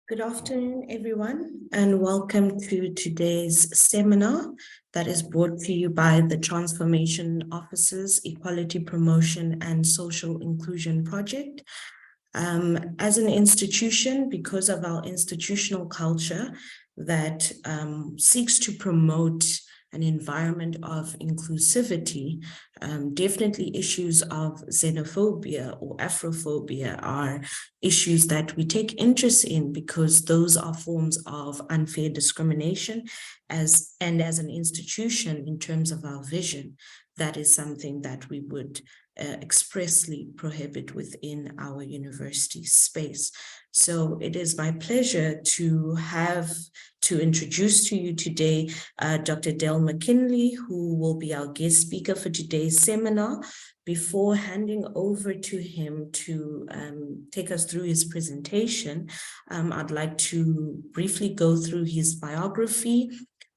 Good afternoon, everyone, and welcome to today's seminar that is brought to you by the Transformation Office's Equality Promotion and Social Inclusion Project. As an institution, because of our institutional culture that seeks to promote an environment of inclusivity, definitely issues of xenophobia or Afrophobia are issues that we take interest in because those are forms of unfair discrimination as an institution in terms of our vision. That is something that we would expressly prohibit within our university space. So it is my pleasure to introduce to you today Dr. Dale McKinley, who will be our guest speaker for today's seminar. Before handing over to him to take us through his presentation, I'd like to briefly go through his biography.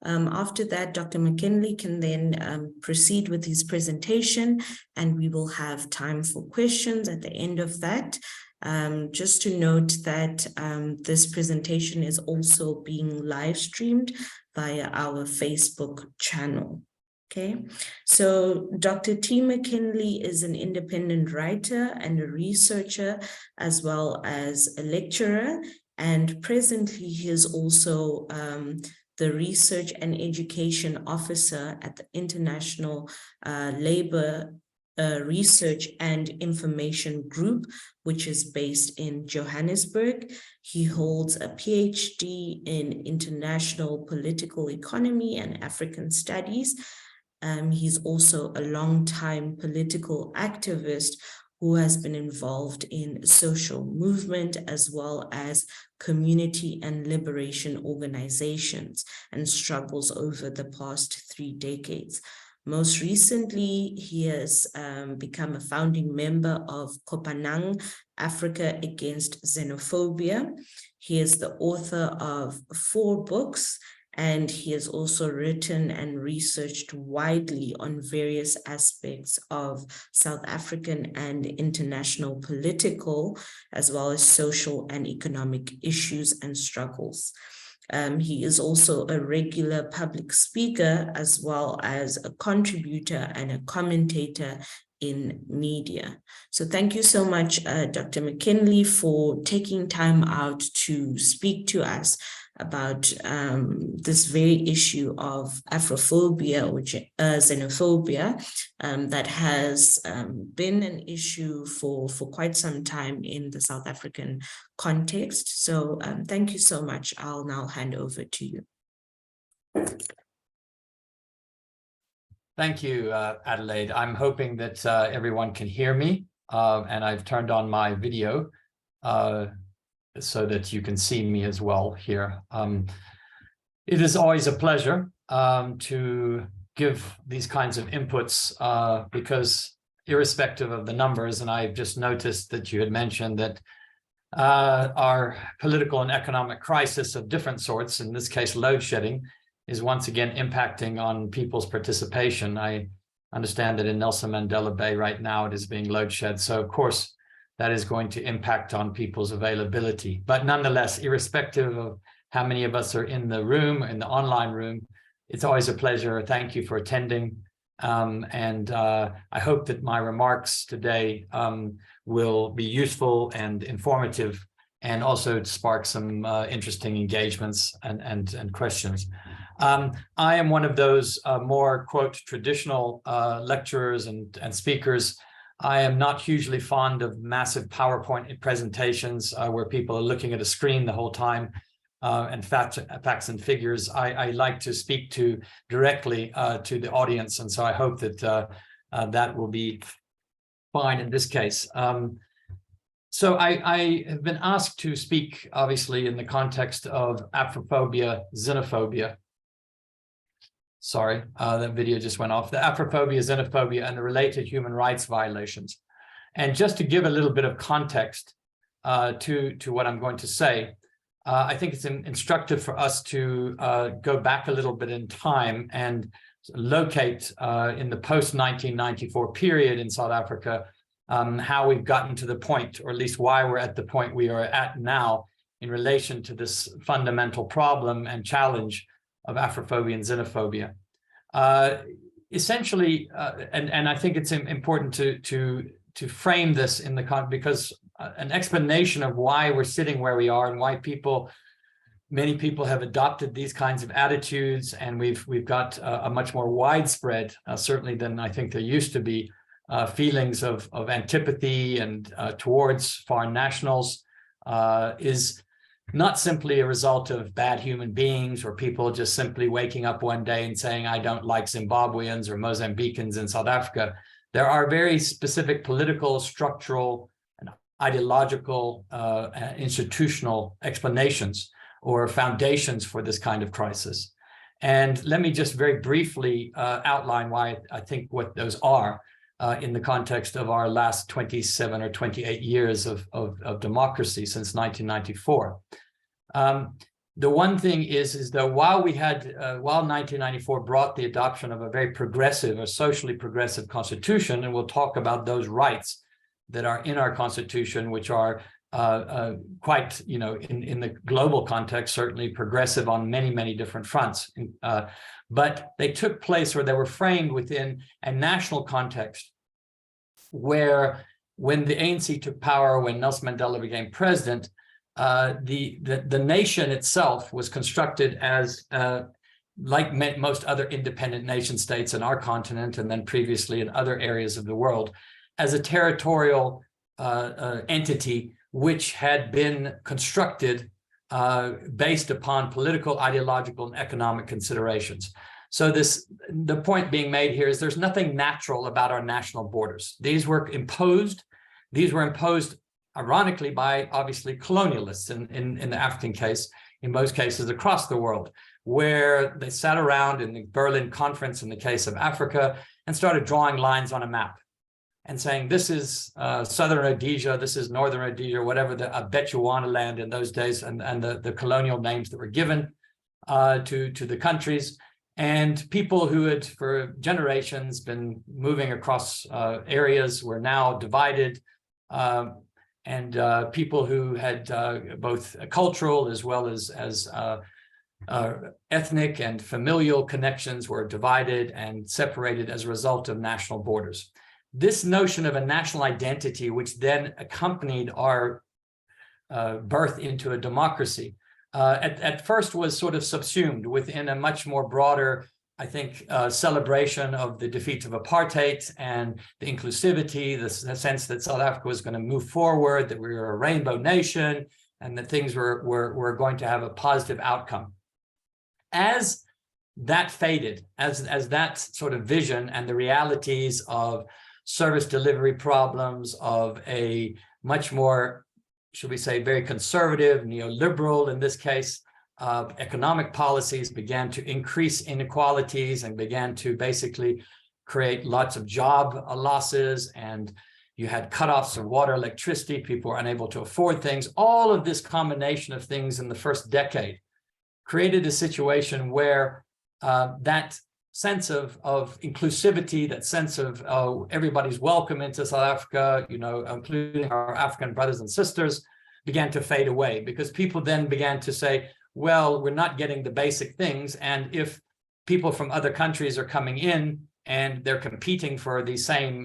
After that, Dr. McKinley can then proceed with his presentation, and we will have time for questions at the end of that. Just to note that this presentation is also being live streamed via our Facebook channel. Okay, so Dr. T. McKinley is an independent writer and a researcher, as well as a lecturer, and presently he is also the Research and Education Officer at the International Labour Research and Information Group, which is based in Johannesburg. He holds a PhD in International Political Economy and African Studies. He's also a longtime political activist who has been involved in social movement as well as community and liberation organizations and struggles over the past 3 decades. Most recently, he has become a founding member of Kopanang, Africa Against Xenophobia. He is the author of 4 books, and he has also written and researched widely on various aspects of South African and international political, as well as social and economic issues and struggles. He is also a regular public speaker, as well as a contributor and a commentator in media. So thank you so much, Dr. McKinley, for taking time out to speak to us about this very issue of Afrophobia, which xenophobia, that has been an issue for quite some time in the South African context. So thank you so much. I'll now hand over to you. Thank you, Adelaide. I'm hoping that everyone can hear me, and I've turned on my video so that you can see me as well here. It is always a pleasure to give these kinds of inputs because irrespective of the numbers, and I've just noticed that you had mentioned that our political and economic crisis of different sorts, in this case load shedding, is once again impacting on people's participation. I understand that in Nelson Mandela Bay right now it is being load shed. So of course, that is going to impact on people's availability. But nonetheless, irrespective of how many of us are in the room, in the online room, it's always a pleasure. Thank you for attending. I hope that my remarks today will be useful and informative, and also spark some interesting engagements and questions. I am one of those more, quote, traditional lecturers and speakers. I am not hugely fond of massive PowerPoint presentations where people are looking at a screen the whole time and facts and figures. I like to speak directly to the audience, and so I hope that that will be fine in this case. So I have been asked to speak, obviously, in the context of Afrophobia Xenophobia. Sorry, that video just went off. The Afrophobia Xenophobia and the related human rights violations. And just to give a little bit of context to what I'm going to say, I think it's instructive for us to go back a little bit in time and locate in the post-1994 period in South Africa how we've gotten to the point, or at least why we're at the point we are at now in relation to this fundamental problem and challenge of Afrophobia and xenophobia. Essentially, and I think it's important to frame this in the because an explanation of why we're sitting where we are and why many people have adopted these kinds of attitudes, and we've got a much more widespread, certainly than I think there used to be, feelings of antipathy and towards foreign nationals, is not simply a result of bad human beings or people just simply waking up one day and saying, I don't like Zimbabweans or Mozambicans in South Africa. There are very specific political, structural, and ideological, institutional explanations or foundations for this kind of crisis. And let me just very briefly outline why I think what those are in the context of our last 27 or 28 years of democracy since 1994. The one thing is that while 1994 brought the adoption of a very progressive or socially progressive constitution, and we'll talk about those rights that are in our constitution, which are quite, in the global context, certainly progressive on many, many different fronts. But they took place, or they were framed within a national context where, when the ANC took power, when Nelson Mandela became president, the nation itself was constructed as, like most other independent nation states in our continent, and then previously in other areas of the world, as a territorial entity which had been constructed based upon political, ideological, and economic considerations. So the point being made here is there's nothing natural about our national borders. These were imposed ironically by, obviously, colonialists in the African case, in most cases across the world, where they sat around in the Berlin Conference in the case of Africa and started drawing lines on a map and saying, this is Southern Rhodesia, this is Northern Rhodesia, whatever the Bechuanaland in those days, and the colonial names that were given to the countries. And people who had for generations been moving across areas were now divided, and people who had both cultural as well as ethnic and familial connections were divided and separated as a result of national borders. This notion of a national identity, which then accompanied our birth into a democracy, at first was sort of subsumed within a much more broader, I think, celebration of the defeat of apartheid and the inclusivity, the sense that South Africa was going to move forward, that we were a rainbow nation, and that things were going to have a positive outcome. As that faded, as that sort of vision and the realities of service delivery problems, of a much more, should we say, very conservative, neoliberal in this case, economic policies began to increase inequalities and began to basically create lots of job losses, and you had cutoffs of water, electricity, people were unable to afford things. All of this combination of things in the first decade created a situation where that sense of inclusivity, that sense of everybody's welcome into South Africa, including our African brothers and sisters, began to fade away, because people then began to say, well, we're not getting the basic things, and if people from other countries are coming in and they're competing for the same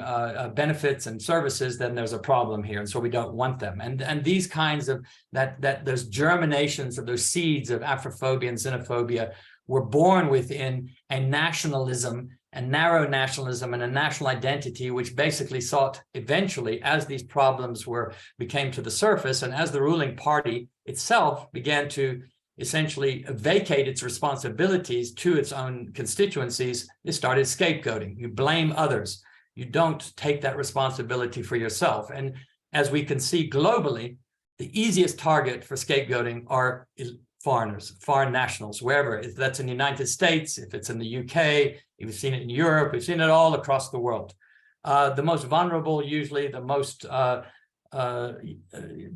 benefits and services, then there's a problem here, and so we don't want them. And these kinds of those germinations of those seeds of Afrophobia and xenophobia were born within a nationalism, a narrow nationalism, and a national identity, which basically sought eventually, as these problems became to the surface, and as the ruling party itself began to essentially vacate its responsibilities to its own constituencies, it started scapegoating. You blame others. You don't take that responsibility for yourself. And as we can see globally, the easiest target for scapegoating are foreigners, foreign nationals, wherever. If that's in the United States, if it's in the UK, we've seen it in Europe, we've seen it all across the world. The most vulnerable, usually the most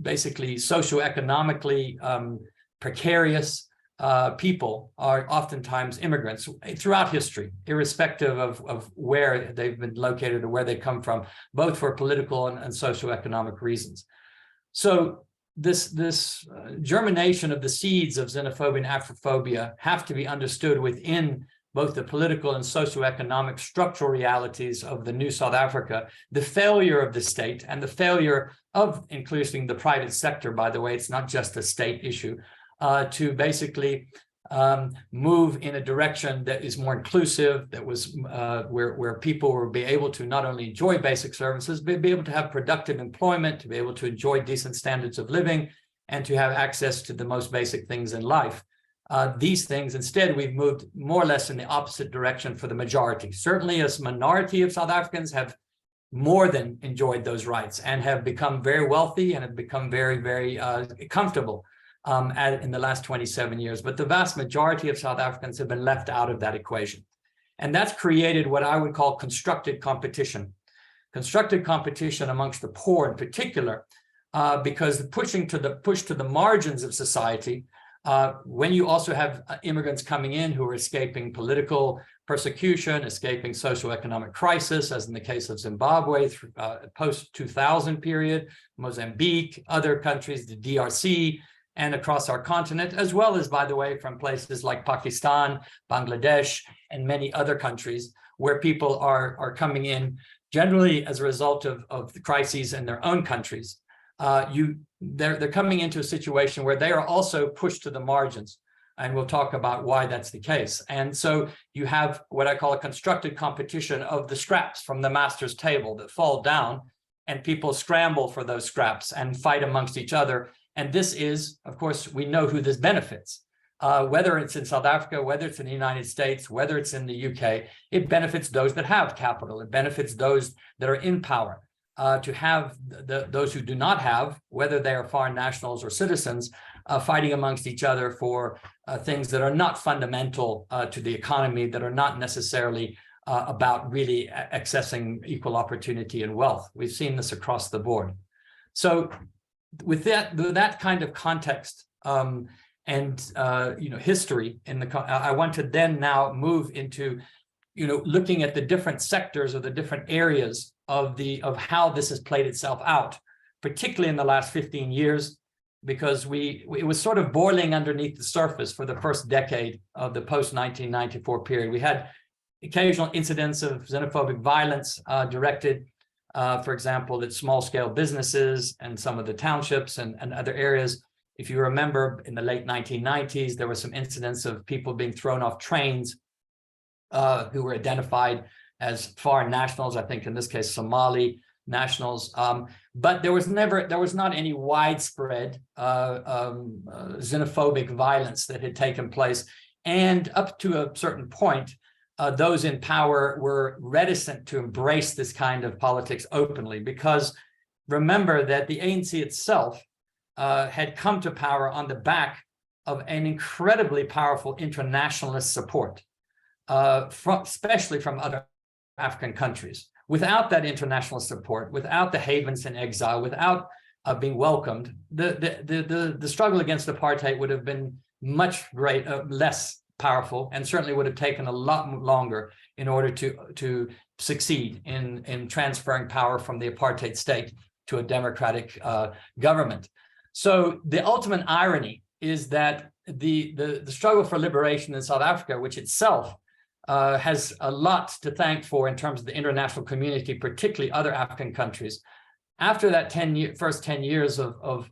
basically socioeconomically precarious people are oftentimes immigrants throughout history, irrespective of where they've been located or where they come from, both for political and socioeconomic reasons. So this germination of the seeds of xenophobia and Afrophobia have to be understood within both the political and socioeconomic structural realities of the new South Africa, the failure of the state and the failure of including the private sector, by the way, it's not just a state issue, to basically move in a direction that is more inclusive, that was where people will be able to not only enjoy basic services, but be able to have productive employment, to be able to enjoy decent standards of living, and to have access to the most basic things in life. These things, instead, we've moved more or less in the opposite direction for the majority. Certainly, a minority of South Africans have more than enjoyed those rights and have become very wealthy and have become very, very comfortable in the last 27 years. But the vast majority of South Africans have been left out of that equation. And that's created what I would call constructed competition. Constructed competition amongst the poor in particular, because the push to the margins of society, when you also have immigrants coming in who are escaping political persecution, escaping socioeconomic crisis, as in the case of Zimbabwe, post-2000 period, Mozambique, other countries, the DRC, and across our continent, as well as, by the way, from places like Pakistan, Bangladesh, and many other countries where people are coming in generally as a result of the crises in their own countries. They're coming into a situation where they are also pushed to the margins, and we'll talk about why that's the case. And so you have what I call a constructed competition of the scraps from the master's table that fall down, and people scramble for those scraps and fight amongst each other. And this is, of course, we know who this benefits. Whether it's in South Africa, whether it's in the United States, whether it's in the UK, it benefits those that have capital. It benefits those that are in power. To have those who do not have, whether they are foreign nationals or citizens, fighting amongst each other for things that are not fundamental to the economy, that are not necessarily about really accessing equal opportunity and wealth. We've seen this across the board. So with that kind of context and history I want to then now move into looking at the different sectors or the different areas of how this has played itself out, particularly in the last 15 years, because it was sort of boiling underneath the surface for the first decade of the post-1994 period. We had occasional incidents of xenophobic violence directed, for example, at small-scale businesses and some of the townships and other areas. If you remember, in the late 1990s, there were some incidents of people being thrown off trains who were identified as foreign nationals, I think in this case, Somali nationals. But there was not any widespread xenophobic violence that had taken place. And up to a certain point, those in power were reticent to embrace this kind of politics openly, because remember that the ANC itself had come to power on the back of an incredibly powerful internationalist support, especially from other African countries. Without that international support, without the havens in exile, without being welcomed, the struggle against apartheid would have been much less powerful, and certainly would have taken a lot longer in order to succeed in transferring power from the apartheid state to a democratic government. So the ultimate irony is that the struggle for liberation in South Africa, which itself has a lot to thank for in terms of the international community, particularly other African countries. After that first 10 years of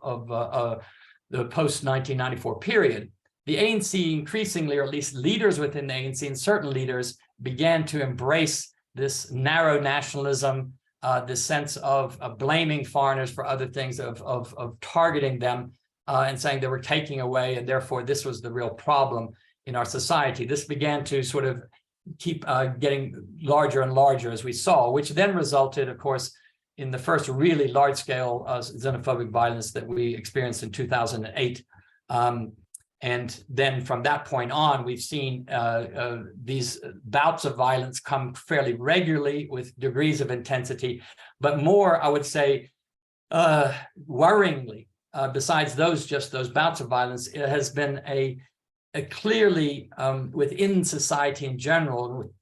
the post-1994 period, the ANC increasingly, or at least leaders within the ANC and certain leaders, began to embrace this narrow nationalism, this sense of blaming foreigners for other things, of targeting them and saying they were taking away, and therefore this was the real problem in our society. This began to sort of keep getting larger and larger, as we saw, which then resulted, of course, in the first really large-scale xenophobic violence that we experienced in 2008. And then from that point on, we've seen these bouts of violence come fairly regularly with degrees of intensity, but more, I would say, worryingly, besides just those bouts of violence, it has been a clearly within society in general,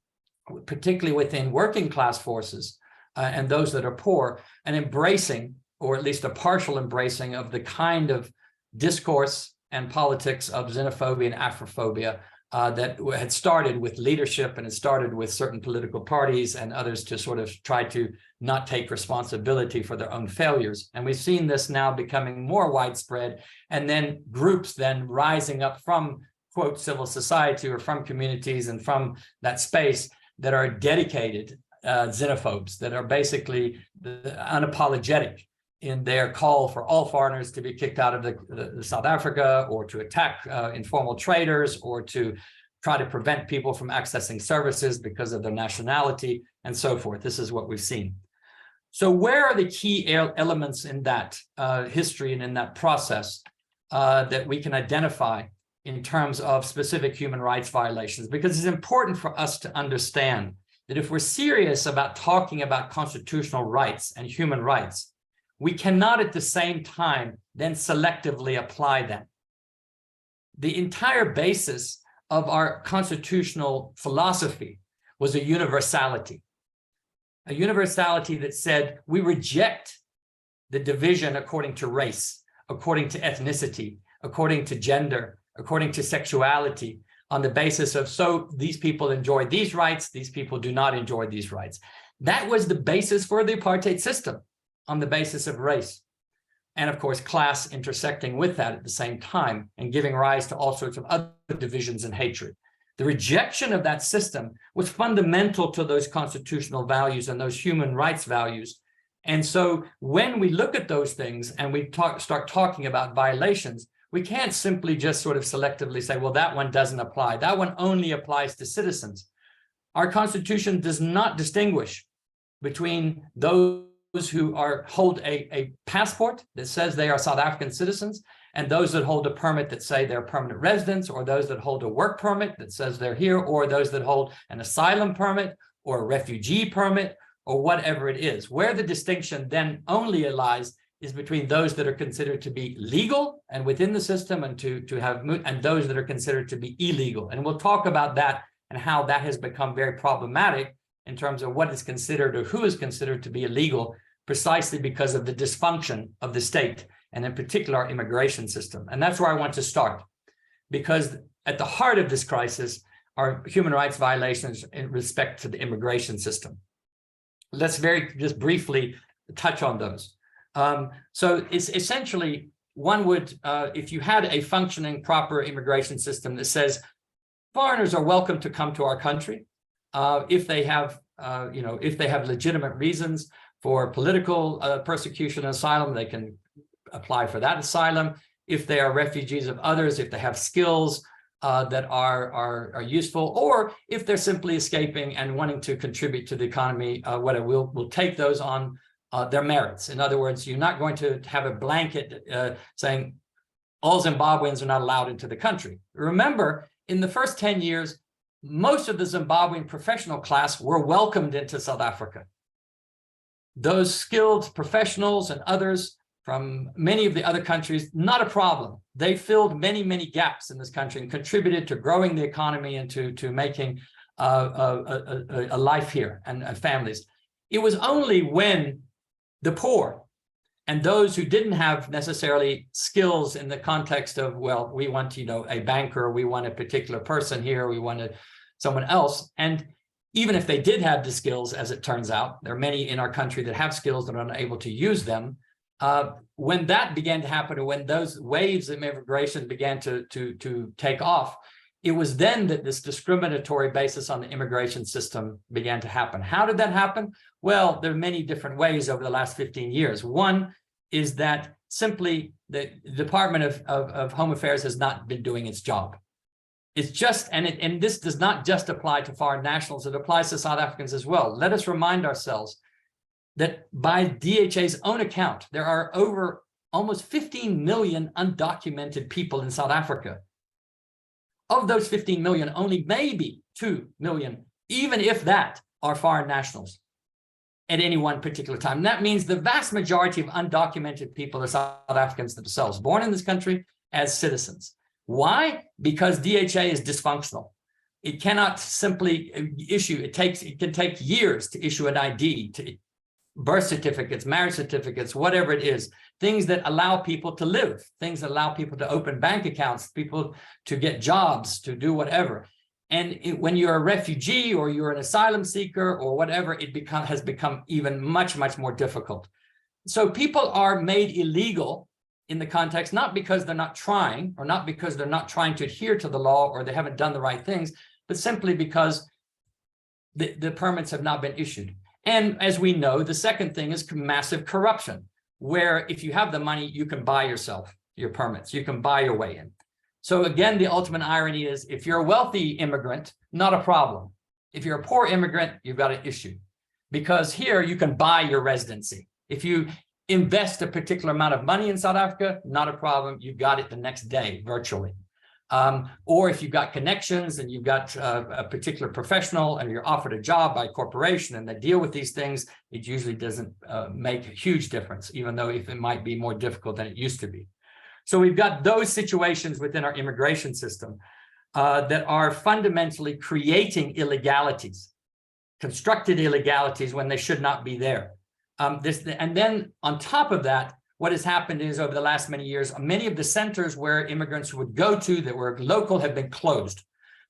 particularly within working class forces and those that are poor, an embracing or at least a partial embracing of the kind of discourse and politics of xenophobia and Afrophobia that had started with leadership and it started with certain political parties and others to sort of try to not take responsibility for their own failures. And we've seen this now becoming more widespread, and then groups then rising up from, quote, civil society or from communities and from that space that are dedicated xenophobes, that are basically unapologetic in their call for all foreigners to be kicked out of the South Africa, or to attack informal traders, or to try to prevent people from accessing services because of their nationality, and so forth. This is what we've seen. So where are the key elements in that history and in that process that we can identify in terms of specific human rights violations? Because it's important for us to understand that if we're serious about talking about constitutional rights and human rights, we cannot at the same time then selectively apply them. The entire basis of our constitutional philosophy was a universality that said we reject the division according to race, according to ethnicity, according to gender, according to sexuality, on the basis of, so these people enjoy these rights, these people do not enjoy these rights. That was the basis for the apartheid system, on the basis of race. And of course, class intersecting with that at the same time and giving rise to all sorts of other divisions and hatred. The rejection of that system was fundamental to those constitutional values and those human rights values. And so when we look at those things and we start talking about violations, we can't simply just sort of selectively say, well, that one doesn't apply. That one only applies to citizens. Our Constitution does not distinguish between those who hold a passport that says they are South African citizens, and those that hold a permit that say they're permanent residents, or those that hold a work permit that says they're here, or those that hold an asylum permit or a refugee permit, or whatever it is. Where the distinction then only lies is between those that are considered to be legal and within the system and and those that are considered to be illegal. And we'll talk about that and how that has become very problematic in terms of what is considered or who is considered to be illegal, precisely because of the dysfunction of the state, and in particular our immigration system. And that's where I want to start, because at the heart of this crisis are human rights violations in respect to the immigration system. Let's just briefly touch on those. So it's essentially, one would, if you had a functioning proper immigration system that says foreigners are welcome to come to our country, if they have, if they have legitimate reasons for political persecution and asylum, they can apply for that asylum. If they are refugees of others, if they have skills that are useful, or if they're simply escaping and wanting to contribute to the economy, whatever, we'll take those on their merits. In other words, you're not going to have a blanket saying all Zimbabweans are not allowed into the country. Remember, in the first 10 years, most of the Zimbabwean professional class were welcomed into South Africa. Those skilled professionals and others from many of the other countries, not a problem. They filled many, many gaps in this country and contributed to growing the economy and to making a life here and families. It was only when the poor and those who didn't have necessarily skills in the context of, well, we want, a banker, we want a particular person here, we want someone else. And even if they did have the skills, as it turns out, there are many in our country that have skills that are unable to use them. When that began to happen, or when those waves of immigration began to take off, it was then that this discriminatory basis on the immigration system began to happen. How did that happen? Well, there are many different ways over the last 15 years. One is that simply the Department of Home Affairs has not been doing its job. It's just, and this does not just apply to foreign nationals, it applies to South Africans as well. Let us remind ourselves that by DHA's own account, there are over almost 15 million undocumented people in South Africa. Of those 15 million, only maybe 2 million, even if that, are foreign nationals at any one particular time. And that means the vast majority of undocumented people are South Africans themselves, born in this country as citizens. Why? Because DHA is dysfunctional. It cannot simply issue, it can take years to issue an ID, birth certificates, marriage certificates, whatever it is, things that allow people to live, things that allow people to open bank accounts, people to get jobs, to do whatever. And when you're a refugee or you're an asylum seeker or whatever, it has become even much, much more difficult. So people are made illegal in the context, not because they're not trying, or not because they're not trying to adhere to the law, or they haven't done the right things, but simply because the permits have not been issued. And as we know, the second thing is massive corruption, where if you have the money, you can buy yourself your permits, you can buy your way in. So again, the ultimate irony is, if you're a wealthy immigrant, not a problem. If you're a poor immigrant, you've got an issue, because here you can buy your residency. If you invest a particular amount of money in South Africa, not a problem. You got it the next day, virtually. Or if you've got connections and you've got a particular professional and you're offered a job by a corporation and they deal with these things, it usually doesn't make a huge difference, even though if it might be more difficult than it used to be. So we've got those situations within our immigration system that are fundamentally creating illegalities, constructed illegalities when they should not be there. And then on top of that, what has happened is, over the last many years, many of the centers where immigrants would go to that were local have been closed.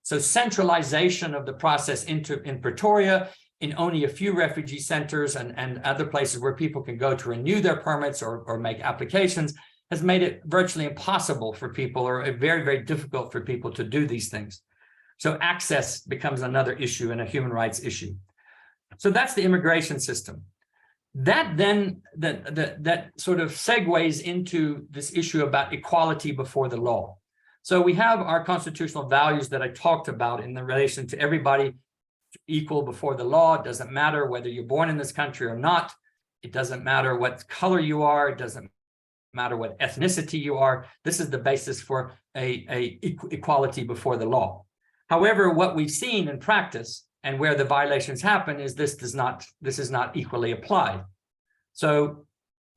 So centralization of the process in Pretoria, in only a few refugee centers and other places where people can go to renew their permits or make applications, has made it virtually impossible for people, or very, very difficult for people to do these things. So access becomes another issue and a human rights issue. So that's the immigration system. That then, that sort of segues into this issue about equality before the law. So we have our constitutional values that I talked about in the relation to everybody equal before the law. It doesn't matter whether you're born in this country or not. It doesn't matter what color you are. It doesn't matter what ethnicity you are. This is the basis for a equality before the law. However, what we've seen in practice and where the violations happen is this is not equally applied. So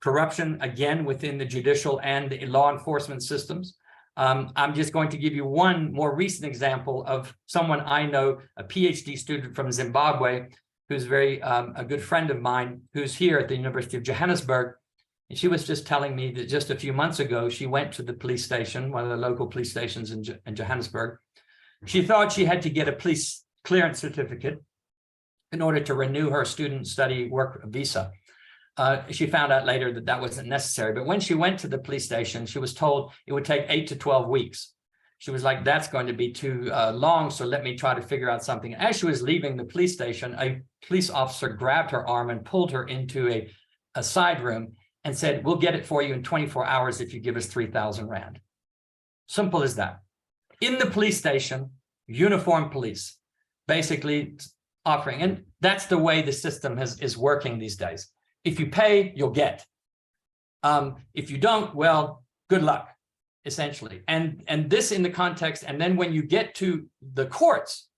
corruption, again, within the judicial and the law enforcement systems. I'm just going to give you one more recent example of someone I know, a PhD student from Zimbabwe, who's a good friend of mine, who's here at the University of Johannesburg. And she was just telling me that just a few months ago, she went to the police station, one of the local police stations in Johannesburg. She thought she had to get a police clearance certificate in order to renew her student study work visa. She found out later that that wasn't necessary. But when she went to the police station, she was told it would take 8 to 12 weeks. She was like, that's going to be too long, so let me try to figure out something. As she was leaving the police station, a police officer grabbed her arm and pulled her into a side room and said, we'll get it for you in 24 hours if you give us 3,000 Rand. Simple as that. In the police station, uniformed police, basically offering, and that's the way the system is working these days. If you pay, you'll get. If you don't, well, good luck, essentially. And this in the context, and then when you get to the courts,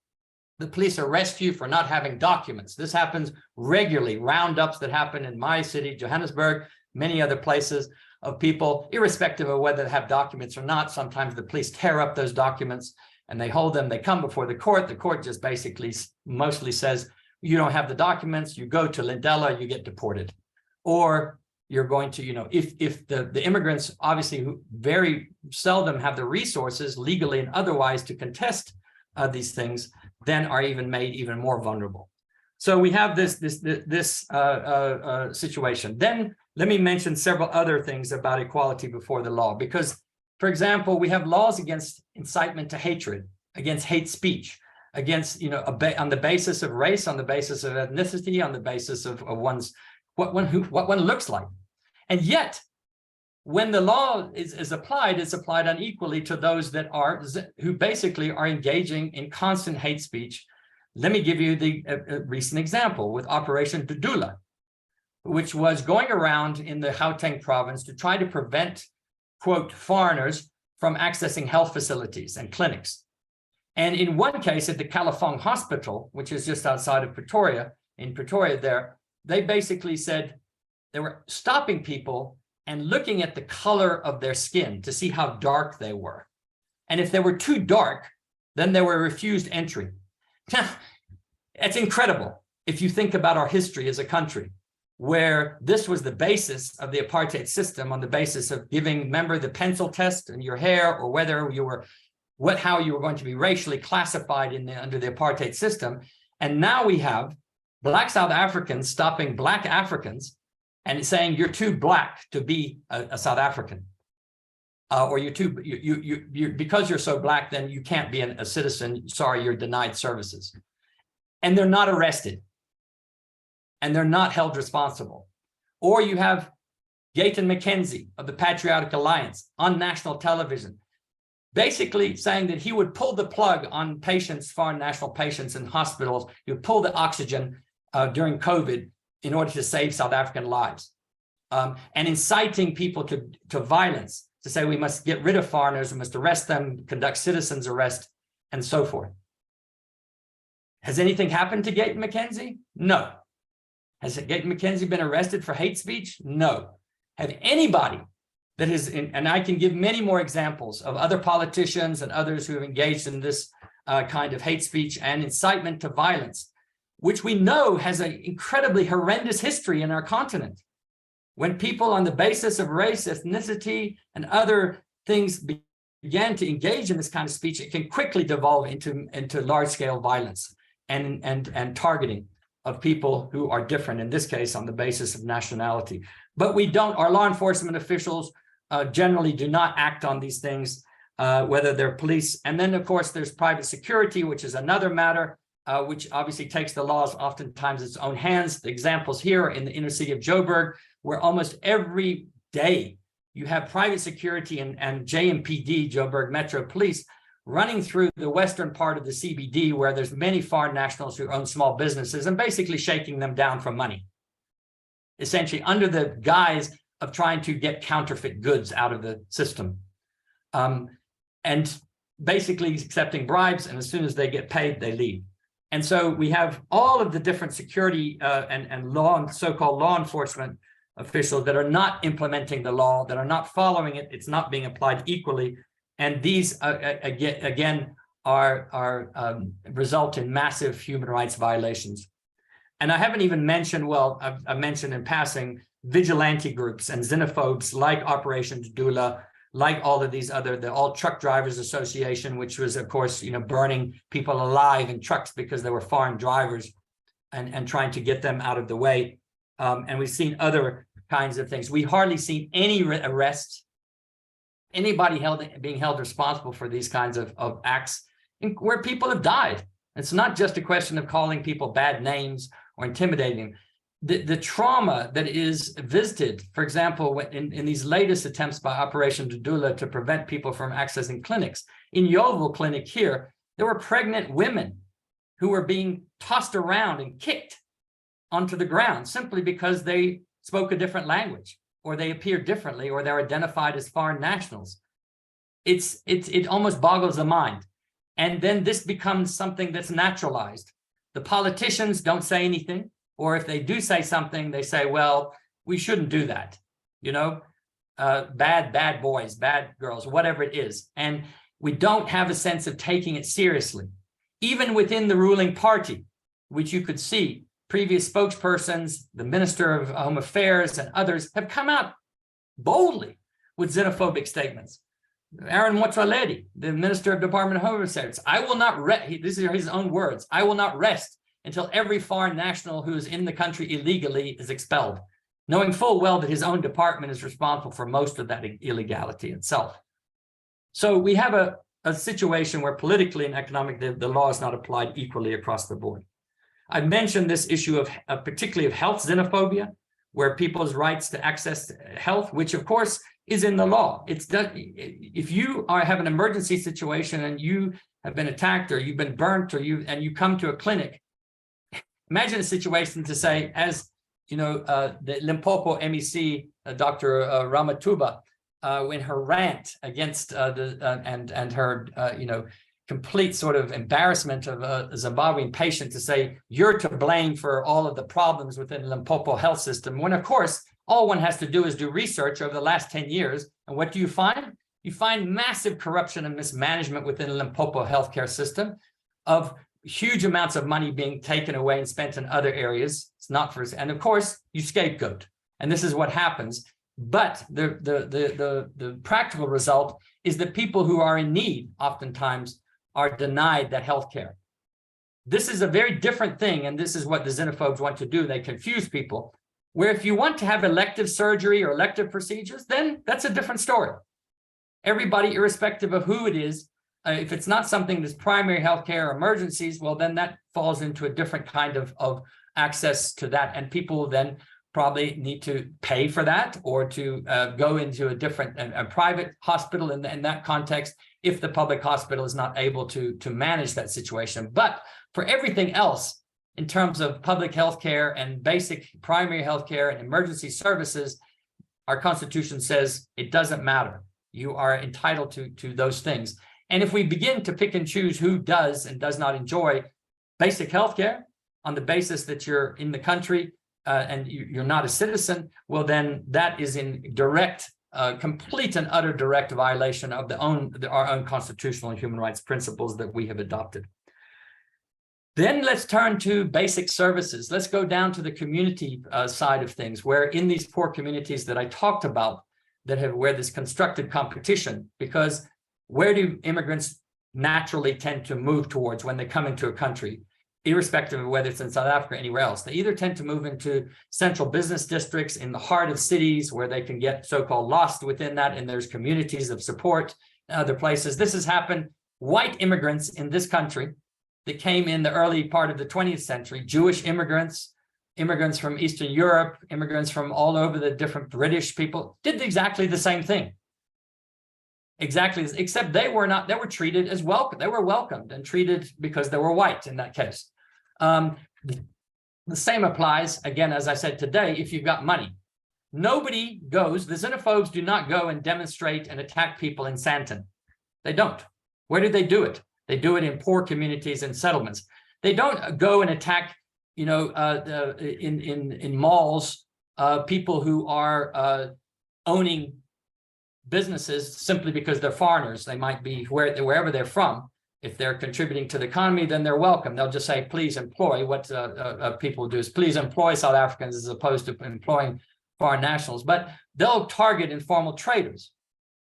the police arrest you for not having documents. This happens regularly, roundups that happen in my city, Johannesburg, many other places, of people, irrespective of whether they have documents or not. Sometimes the police tear up those documents and they hold them, they come before the court. The court just basically mostly says, you don't have the documents, you go to Lindela, you get deported. Or you're going to, if the immigrants, obviously, who very seldom have the resources legally and otherwise to contest these things, then are even made even more vulnerable. So we have this situation. Then let me mention several other things about equality before the law, because, for example, we have laws against incitement to hatred, against hate speech, against, on the basis of race, on the basis of ethnicity, on the basis of what one looks like. And yet, when the law is applied, it's applied unequally to those who basically are engaging in constant hate speech. Let me give you a recent example with Operation Dudula, which was going around in the Gauteng province to try to prevent, quote, foreigners from accessing health facilities and clinics. And in one case at the Kalafong Hospital, which is just outside of Pretoria, there, they basically said they were stopping people and looking at the color of their skin to see how dark they were. And if they were too dark, then they were refused entry. It's incredible if you think about our history as a country, where this was the basis of the apartheid system, on the basis of giving, remember, the pencil test in your hair, or whether you were, how you were going to be racially classified under the apartheid system. And now we have Black South Africans stopping Black Africans and saying you're too Black to be a South African. Or you're too, because you're so Black, then you can't be a citizen. Sorry, you're denied services. And they're not arrested. And they're not held responsible. Or you have Gayton McKenzie of the Patriotic Alliance on national television, basically saying that he would pull the plug on patients, foreign national patients in hospitals. He would pull the oxygen during COVID in order to save South African lives, and inciting people to violence, to say we must get rid of foreigners, we must arrest them, conduct citizens arrest, and so forth. Has anything happened to Gayton McKenzie? No. Has Gayton McKenzie been arrested for hate speech? No. Have anybody that is, and I can give many more examples of other politicians and others who have engaged in this kind of hate speech and incitement to violence, which we know has an incredibly horrendous history in our continent. When people on the basis of race, ethnicity, and other things began to engage in this kind of speech, it can quickly devolve into large-scale violence and targeting of people who are different, in this case, on the basis of nationality. But we don't, our law enforcement officials generally do not act on these things, whether they're police. And then, of course, there's private security, which is another matter, which obviously takes the laws oftentimes in its own hands. The examples here in the inner city of Joburg, where almost every day you have private security and JMPD, Joburg Metro Police, running through the western part of the CBD, where there's many foreign nationals who own small businesses, and basically shaking them down for money, essentially under the guise of trying to get counterfeit goods out of the system, and basically accepting bribes, and as soon as they get paid, they leave. And so we have all of the different security and so-called law enforcement officials that are not implementing the law, that are not following it. It's not being applied equally. And these, again, result in massive human rights violations. And I haven't even mentioned, well, I've mentioned in passing, vigilante groups and xenophobes like Operation Dula, like all of these other, the All Truck Drivers Association, which was, of course, burning people alive in trucks because they were foreign drivers, and trying to get them out of the way. And we've seen other kinds of things. We hardly seen any arrests, anybody being held responsible for these kinds of acts where people have died. It's not just a question of calling people bad names or intimidating them. The trauma that is visited, for example, in these latest attempts by Operation Dudula to prevent people from accessing clinics. In Yeovil Clinic here, there were pregnant women who were being tossed around and kicked onto the ground simply because they spoke a different language, or they appeared differently, or they're identified as foreign nationals. It almost boggles the mind. And then this becomes something that's naturalized. The politicians don't say anything, or if they do say something, they say, well, we shouldn't do that. Bad boys, bad girls, whatever it is. And we don't have a sense of taking it seriously. Even within the ruling party, which you could see, previous spokespersons, the Minister of Home Affairs and others have come out boldly with xenophobic statements. Aaron Motsoaledi, the Minister of Department of Home Affairs, I will not rest, these are his own words, I will not rest until every foreign national who is in the country illegally is expelled, knowing full well that his own department is responsible for most of that illegality itself. So we have a situation where politically and economically the law is not applied equally across the board. I mentioned this issue of particularly of health xenophobia, where people's rights to access to health, which of course is in the law. It's done. If you have an emergency situation and you have been attacked or you've been burnt and you come to a clinic, imagine a situation to say, as the Limpopo MEC, Dr. Ramatuba, in her rant against her complete sort of embarrassment of a Zimbabwean patient, to say you're to blame for all of the problems within the Limpopo health system, when of course all one has to do is do research over the last 10 years. And what do you find? You find massive corruption and mismanagement within the Limpopo healthcare system, of huge amounts of money being taken away and spent in other areas. It's not for, and of course you scapegoat, and this is what happens. But the practical result is that people who are in need oftentimes are denied that health care. This is a very different thing, and this is what the xenophobes want to do. They confuse people, where if you want to have elective surgery or elective procedures, then that's a different story. Everybody, irrespective of who it is, if it's not something that's primary healthcare or emergencies, well, then that falls into a different kind of access to that. And people then probably need to pay for that, or to go into a different, a private hospital in that context, if the public hospital is not able to manage that situation. But for everything else, in terms of public health care and basic primary health care and emergency services, our Constitution says it doesn't matter. You are entitled to those things. And if we begin to pick and choose who does and does not enjoy basic health care on the basis that you're in the country and you're not a citizen, well, then that is in direct, complete and utter direct violation of our own constitutional and human rights principles that we have adopted. Then let's turn to basic services. Let's go down to the community side of things, where in these poor communities that I talked about, where there's constructed competition, because where do immigrants naturally tend to move towards when they come into a country, irrespective of whether it's in South Africa or anywhere else? They either tend to move into central business districts in the heart of cities, where they can get so-called lost within that, and there's communities of support in other places. This has happened. White immigrants in this country that came in the early part of the 20th century, Jewish immigrants, immigrants from Eastern Europe, immigrants from all over, the different British people, did exactly the same thing. Exactly, except they were treated as welcome. They were welcomed and treated because they were white in that case. The same applies, again, as I said today, if you've got money. Nobody goes, the xenophobes do not go and demonstrate and attack people in Sandton. They don't. Where do they do it? They do it in poor communities and settlements. They don't go and attack, in malls, people who are owning businesses simply because they're foreigners. They might be wherever they're from. If they're contributing to the economy, then they're welcome. They'll just say, please employ. What people do is please employ South Africans as opposed to employing foreign nationals. But they'll target informal traders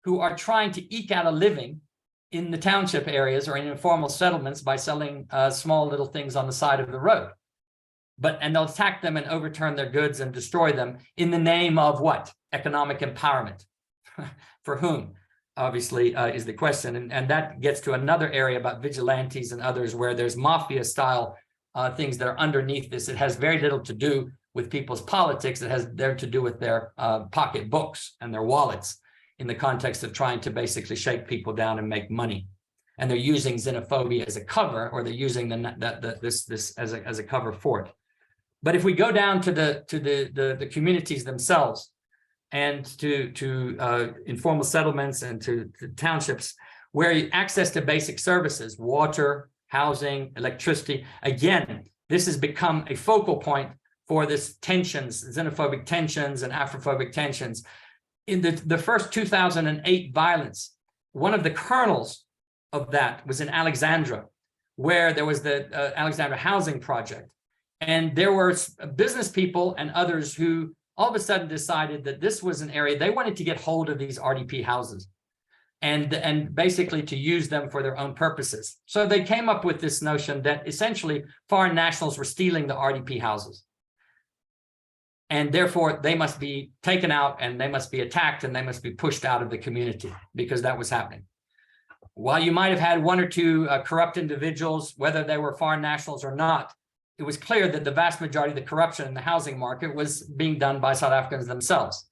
who are trying to eke out a living in the township areas or in informal settlements by selling small little things on the side of the road. And they'll attack them and overturn their goods and destroy them in the name of what? Economic empowerment. For whom, obviously, is the question. And that gets to another area about vigilantes and others, where there's mafia style things that are underneath this. It has very little to do with people's politics. It has there to do with their pocketbooks and their wallets, in the context of trying to basically shake people down and make money. And they're using xenophobia as a cover, or they're using this as a cover for it. But if we go down to the communities themselves, and to informal settlements and to townships, where access to basic services, water, housing, electricity, again, this has become a focal point for this tensions, xenophobic tensions and Afrophobic tensions. In the first 2008 violence, one of the kernels of that was in Alexandra, where there was the Alexandra Housing Project. And there were business people and others who all of a sudden decided that this was an area they wanted to get hold of, these RDP houses, and basically to use them for their own purposes. So they came up with this notion that essentially foreign nationals were stealing the RDP houses. And therefore they must be taken out, and they must be attacked, and they must be pushed out of the community, because that was happening. While you might have had one or two corrupt individuals, whether they were foreign nationals or not, it was clear that the vast majority of the corruption in the housing market was being done by South Africans themselves.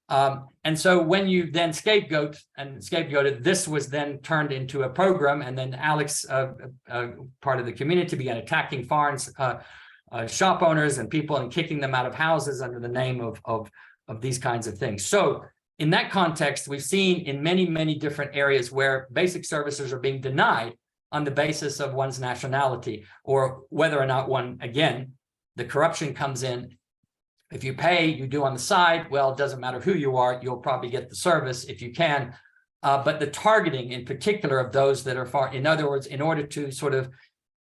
And so when you then scapegoated, this was then turned into a program, and then Alex, part of the community, began attacking foreign shop owners and people and kicking them out of houses under the name of these kinds of things. So in that context, we've seen in many, many different areas where basic services are being denied on the basis of one's nationality, or whether or not one, again, the corruption comes in. If you pay, you do on the side, well, it doesn't matter who you are, you'll probably get the service if you can. But the targeting in particular of those that are far, in other words, in order to sort of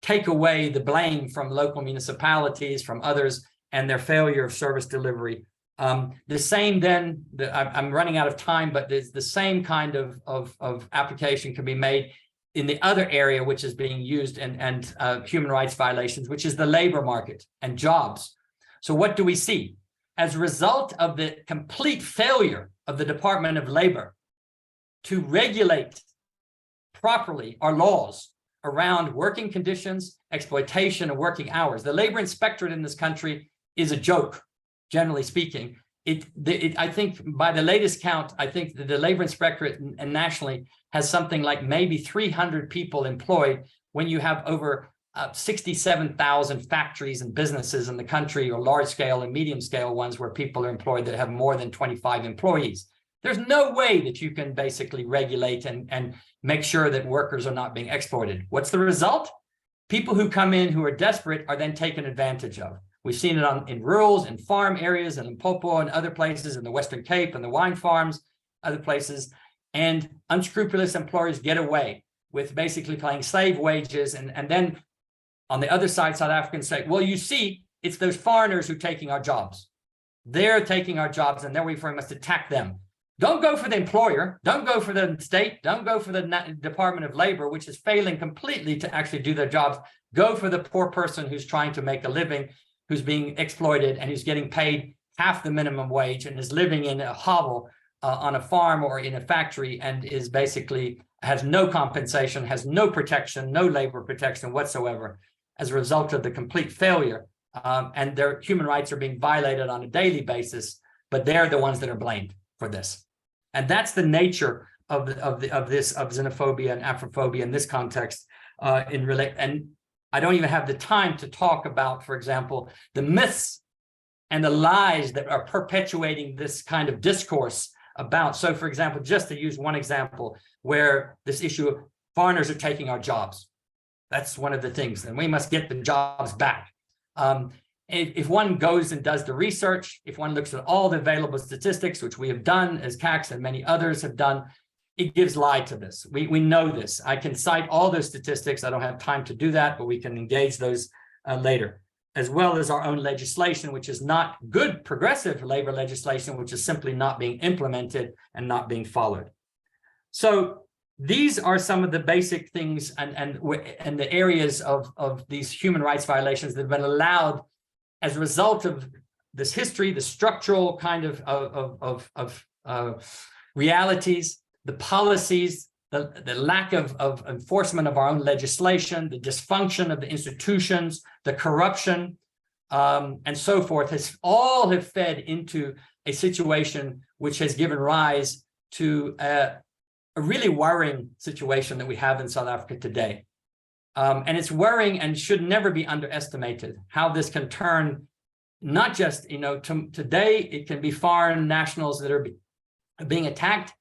take away the blame from local municipalities, from others, and their failure of service delivery. The same then, I'm running out of time, but there's the same kind of application can be made in the other area which is being used and human rights violations, which is the labor market and jobs. So what do we see? As a result of the complete failure of the Department of Labor to regulate properly our laws around working conditions, exploitation, and working hours. The labor inspectorate in this country is a joke, generally speaking. I think by the latest count, I think that the labor inspectorate and nationally has something like maybe 300 people employed when you have over 67,000 factories and businesses in the country, or large scale and medium scale ones where people are employed that have more than 25 employees. There's no way that you can basically regulate and make sure that workers are not being exploited. What's the result? People who come in who are desperate are then taken advantage of. We've seen it in rurals and farm areas and in Limpopo and other places in the Western Cape and the wine farms, other places. And unscrupulous employers get away with basically paying slave wages. And then on the other side, South Africans say, well, you see, it's those foreigners who are taking our jobs. They're taking our jobs, and therefore we must attack them. Don't go for the employer. Don't go for the state. Don't go for the Department of Labor, which is failing completely to actually do their jobs. Go for the poor person who's trying to make a living, who's being exploited, and who's getting paid half the minimum wage and is living in a hovel on a farm or in a factory, and is basically has no compensation, has no protection, no labor protection whatsoever as a result of the complete failure. And their human rights are being violated on a daily basis, but they're the ones that are blamed for this. And that's the nature of xenophobia and Afrophobia in this context. And I don't even have the time to talk about, for example, the myths and the lies that are perpetuating this kind of discourse about. So, for example, just to use one example, where this issue of foreigners are taking our jobs. That's one of the things, and we must get the jobs back. If one goes and does the research, if one looks at all the available statistics, which we have done as CACS and many others have done, it gives lie to this. We know this. I can cite all those statistics. I don't have time to do that, but we can engage those later, as well as our own legislation, which is not good progressive labor legislation, which is simply not being implemented and not being followed. So these are some of the basic things and the areas of these human rights violations that have been allowed as a result of this history, the structural kind of realities, the policies, the lack of enforcement of our own legislation, the dysfunction of the institutions, the corruption, and so forth, all have fed into a situation which has given rise to a really worrying situation that we have in South Africa today. And it's worrying and should never be underestimated how this can turn, not just, today it can be foreign nationals that are being attacked.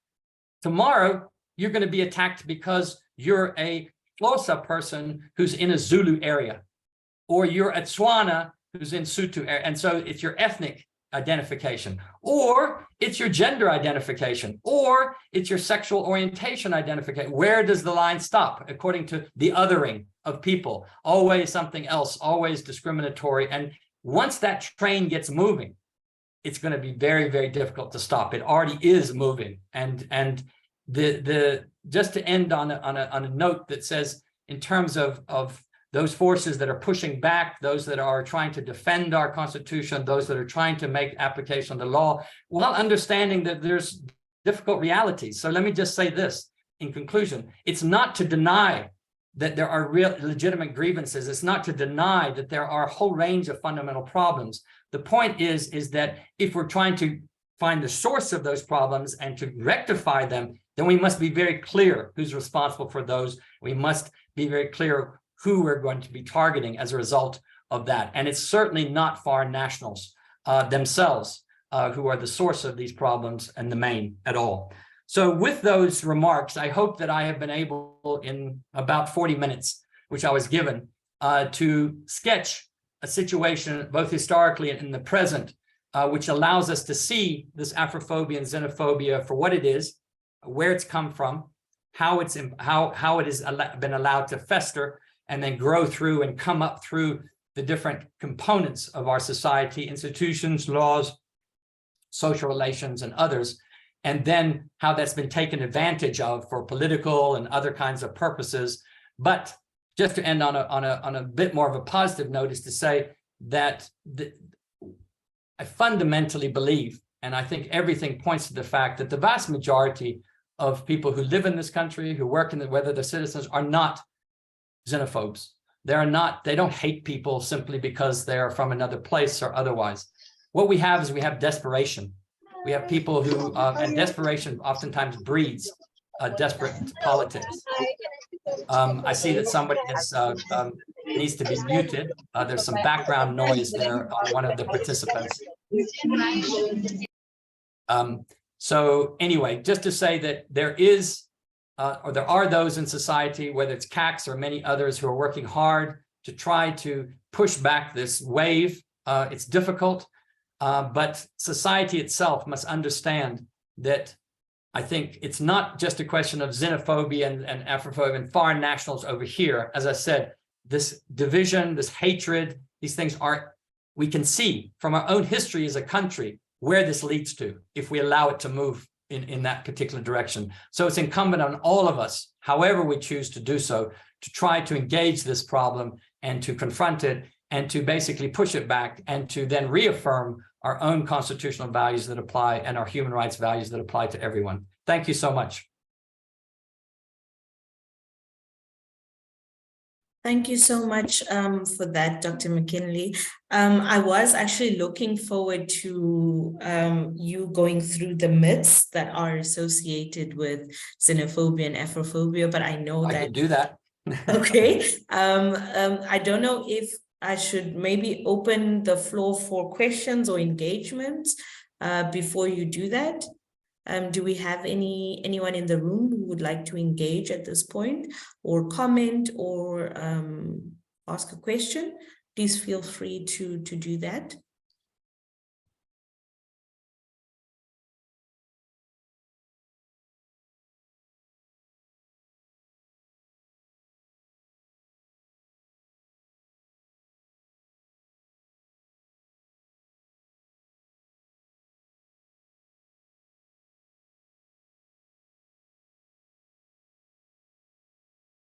Tomorrow, you're going to be attacked because you're a Xhosa person who's in a Zulu area, or you're a Tswana who's in Sotho area. And so it's your ethnic identification, or it's your gender identification, or it's your sexual orientation identification. Where does the line stop according to the othering of people? Always something else, always discriminatory. And once that train gets moving, it's going to be very, very difficult to stop. It already is moving. And the just to end on a note that says, in terms of those forces that are pushing back, those that are trying to defend our Constitution, those that are trying to make application of the law, while understanding that there's difficult realities. So let me just say this in conclusion. It's not to deny that there are real legitimate grievances. It's not to deny that there are a whole range of fundamental problems. The point is that if we're trying to find the source of those problems and to rectify them, then we must be very clear who's responsible for those. We must be very clear who we're going to be targeting as a result of that. And it's certainly not foreign nationals themselves who are the source of these problems in the main at all. So with those remarks, I hope that I have been able in about 40 minutes, which I was given, to sketch a situation both historically and in the present, which allows us to see this Afrophobia and xenophobia for what it is, where it's come from, how it has been allowed to fester, and then grow through and come up through the different components of our society, institutions, laws, social relations, and others, and then how that's been taken advantage of for political and other kinds of purposes. But just to end on a bit more of a positive note is to say that I fundamentally believe, and I think everything points to the fact that the vast majority of people who live in this country, who work in whether they're citizens, are not xenophobes. They don't hate people simply because they're from another place or otherwise. What we have is we have desperation. We have people who, and desperation oftentimes breeds desperate politics. I see that somebody needs to be muted. There's some background noise there on one of the participants. So anyway, just to say that there is, or there are those in society, whether it's CACs or many others, who are working hard to try to push back this wave. It's difficult, but society itself must understand that I think it's not just a question of xenophobia and Afrophobia and foreign nationals over here. As I said, this division, this hatred, these things are, we can see from our own history as a country where this leads to if we allow it to move in that particular direction. So it's incumbent on all of us, however we choose to do so, to try to engage this problem and to confront it and to basically push it back and to then reaffirm our own constitutional values that apply and our human rights values that apply to everyone. Thank you so much. Thank you so much for that, Dr. McKinley. I was actually looking forward to you going through the myths that are associated with xenophobia and Afrophobia, but I know I can do that. Okay. I don't know if I should maybe open the floor for questions or engagements before you do that. Do we have anyone in the room who would like to engage at this point or comment or ask a question? Please feel free to do that.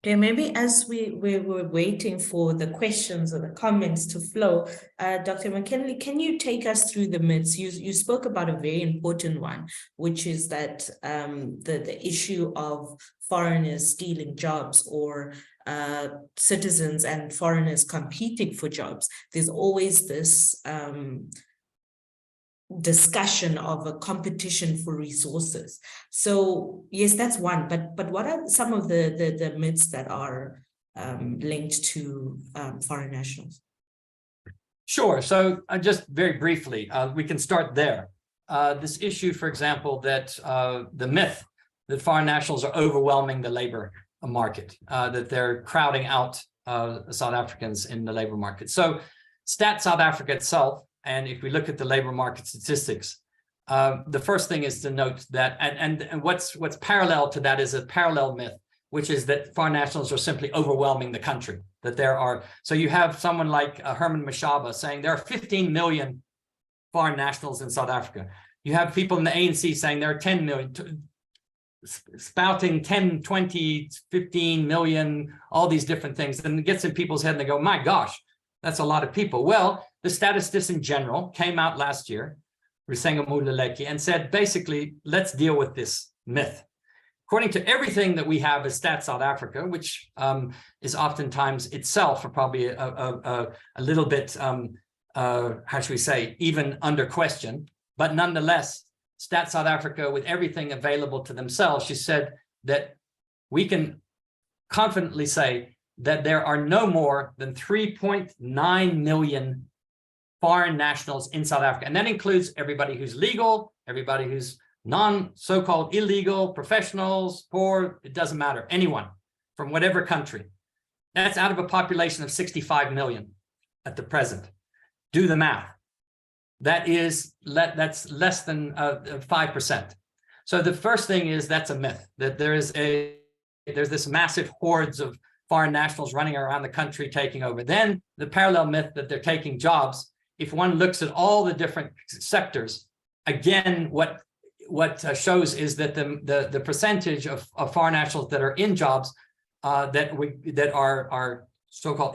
Okay, maybe as we were waiting for the questions or the comments to flow, Dr. McKinley, can you take us through the myths? You spoke about a very important one, which is that the issue of foreigners stealing jobs or citizens and foreigners competing for jobs. There's always this discussion of a competition for resources. So yes, that's one, but what are some of the myths that are linked to foreign nationals? Sure. So just very briefly, we can start there. This issue, for example, that the myth that foreign nationals are overwhelming the labor market, that they're crowding out South Africans in the labor market. So Stat South Africa itself, and if we look at the labor market statistics, the first thing is to note that, and what's parallel to that is a parallel myth, which is that foreign nationals are simply overwhelming the country. That there are, so you have someone like Herman Mashaba saying there are 15 million foreign nationals in South Africa. You have people in the ANC saying there are 10 million, spouting 10, 20, 15 million, all these different things. And it gets in people's head and they go, my gosh, that's a lot of people. Well, the statisticians in general came out last year, Rusenga Mululeki, and said, basically, let's deal with this myth. According to everything that we have as Stat South Africa, which is oftentimes itself probably a little bit, how should we say, even under question, but nonetheless, Stat South Africa, with everything available to themselves, she said that we can confidently say that there are no more than 3.9 million foreign nationals in South Africa. And that includes everybody who's legal, everybody who's so-called illegal, professionals, poor, it doesn't matter, anyone from whatever country. That's out of a population of 65 million at the present. Do the math. That's less than 5%. So the first thing is that's a myth, that there's this massive hordes of foreign nationals running around the country taking over. Then the parallel myth that they're taking jobs, if one looks at all the different sectors, again, what shows is that the percentage of foreign nationals that are in jobs that are so-called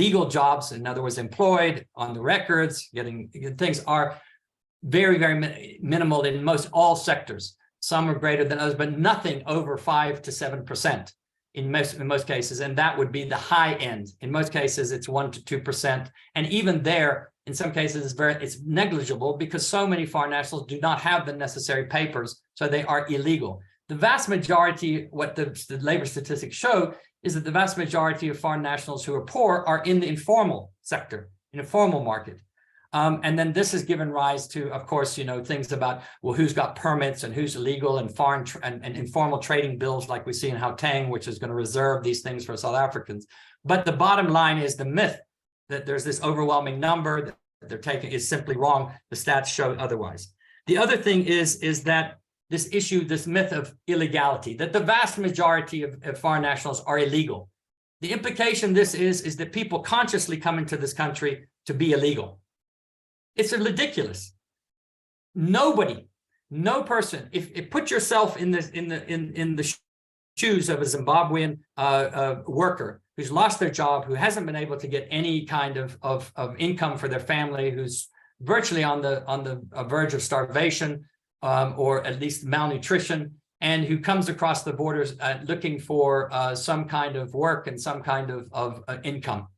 legal jobs, in other words, employed on the records, getting things, are very, very minimal in most all sectors. Some are greater than others, but nothing over 5 to 7% in most cases, and that would be the high end. In most cases, it's 1 to 2%, and even there, in some cases, it's negligible because so many foreign nationals do not have the necessary papers, so they are illegal. The vast majority, what the labor statistics show, is that the vast majority of foreign nationals who are poor are in the informal sector, in a formal market. And then this has given rise to, of course, things about, well, who's got permits and who's illegal, and foreign and informal trading bills like we see in Gauteng, which is going to reserve these things for South Africans. But the bottom line is the myth that there's this overwhelming number that they're taking is simply wrong. The stats show otherwise. The other thing is that this issue, this myth of illegality, that the vast majority of foreign nationals are illegal. The implication this is that people consciously come into this country to be illegal. It's ridiculous. Nobody, no person, if put yourself in the shoes of a Zimbabwean worker who's lost their job, who hasn't been able to get any kind of income for their family, who's virtually on the verge of starvation or at least malnutrition, and who comes across the borders looking for some kind of work and some kind of income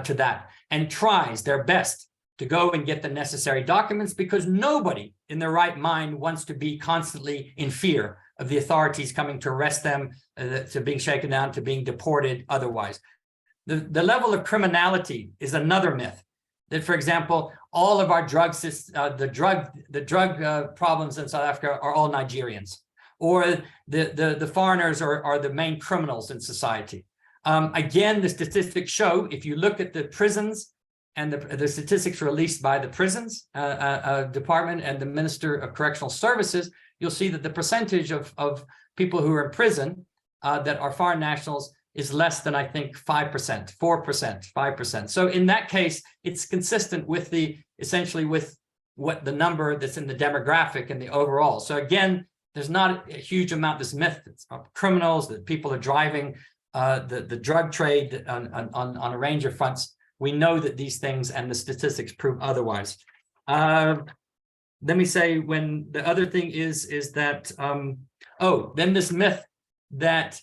to that, and tries their best to go and get the necessary documents, because nobody in their right mind wants to be constantly in fear of the authorities coming to arrest them, to being shaken down, to being deported otherwise. The level of criminality is another myth. That, for example, all of our the drug problems in South Africa are all Nigerians, or the foreigners are the main criminals in society. Again, the statistics show, if you look at the prisons and the statistics released by the prisons department and the Minister of Correctional Services, you'll see that the percentage of people who are in prison that are foreign nationals is less than, I think, 5%, 4%, 5%. So in that case, it's consistent with essentially with what the number that's in the demographic and the overall. So again, there's not a huge amount, this myth of criminals, that people are driving the drug trade on a range of fronts. We know that these things and the statistics prove otherwise. Let me say, when the other thing is that, then this myth that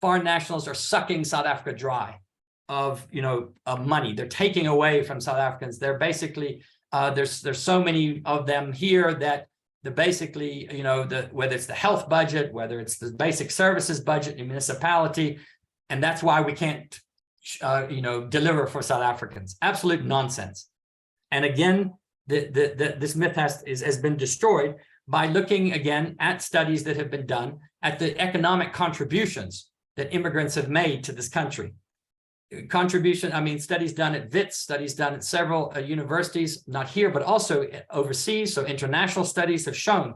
foreign nationals are sucking South Africa dry of money. They're taking away from South Africans. They're basically, there's so many of them here that they're basically, whether it's the health budget, whether it's the basic services budget in municipality, and that's why we can't deliver for South Africans. Absolute nonsense. And again, this myth has been destroyed by looking again at studies that have been done at the economic contributions that immigrants have made to this country. Studies done at WITS, studies done at several universities, not here, but also overseas. So international studies have shown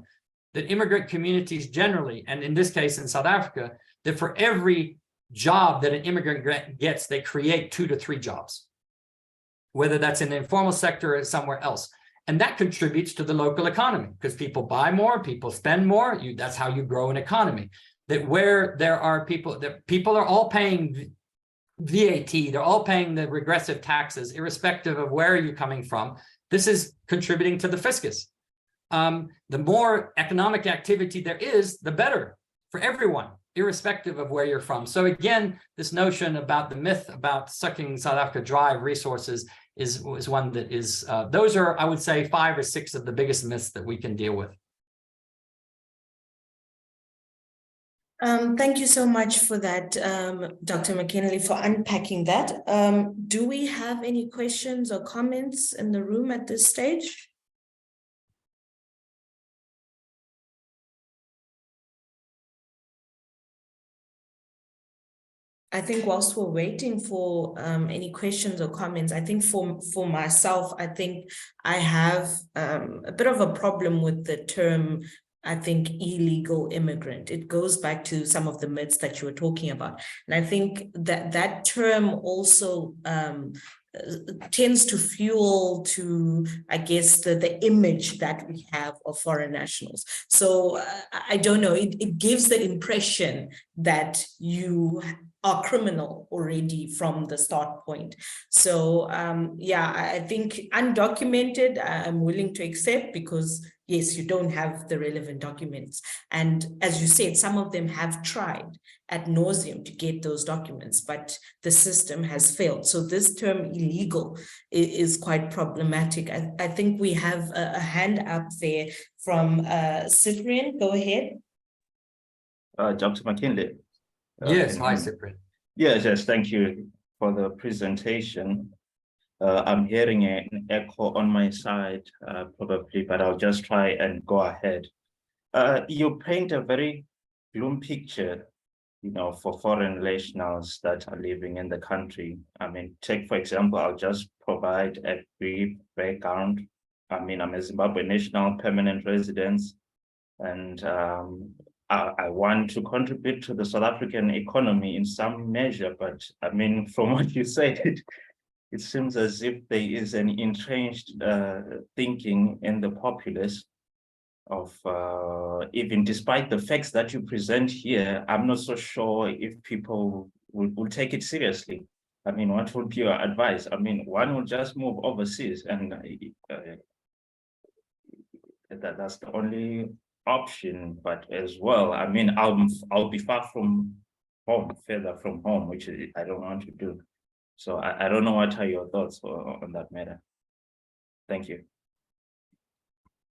that immigrant communities generally, and in this case in South Africa, that for every job that an immigrant gets, they create 2 to 3 jobs, whether that's in the informal sector or somewhere else. And that contributes to the local economy, because people buy more, people spend more. That's how you grow an economy. That where there are people, that people are all paying VAT, they're all paying the regressive taxes, irrespective of where you're coming from. This is contributing to the fiscus. The more economic activity there is, the better for everyone, irrespective of where you're from. So again, this notion about the myth about sucking South Africa dry of resources is one that is, those are, I would say, 5 or 6 of the biggest myths that we can deal with. Thank you so much for that, Dr. McKinley, for unpacking that. Do we have any questions or comments in the room at this stage? I think whilst we're waiting for any questions or comments, I think for myself, I think I have a bit of a problem with the term I think, illegal immigrant. It goes back to some of the myths that you were talking about. And I think that that term also tends to fuel to, I guess, the image that we have of foreign nationals. So I don't know, it gives the impression that you are criminal already from the start point. So yeah, I think undocumented, I'm willing to accept, because yes, you don't have the relevant documents. And as you said, some of them have tried ad nauseum to get those documents, but the system has failed. So this term illegal is quite problematic. I think we have a hand up there from Cyprian. Go ahead. Dr. McKinley. Yes, hi, Cyprian. Yes, thank you for the presentation. I'm hearing an echo on my side, probably, but I'll just try and go ahead. You paint a very gloom picture, for foreign nationals that are living in the country. I mean, take, for example, I'll just provide a brief background. I mean, I'm a Zimbabwe national permanent resident, and I want to contribute to the South African economy in some measure, but I mean, from what you said, it seems as if there is an entrenched thinking in the populace of, even despite the facts that you present here, I'm not so sure if people will take it seriously. I mean, what would be your advice? I mean, one will just move overseas, and that's the only option. But as well, I mean, I'll be far from home, further from home, which I don't want to do. So I don't know, what are your thoughts on that matter? Thank you.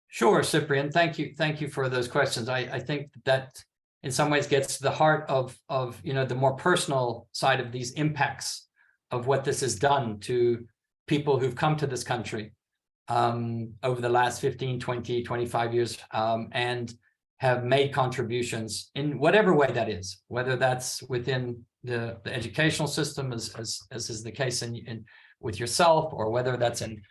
Sure, Cyprian. Thank you for those questions. I think that in some ways gets to the heart of the more personal side of these impacts of what this has done to people who've come to this country over the last 15, 20, 25 years, and have made contributions in whatever way that is, whether that's within the educational system, as is the case in with yourself, or whether that's in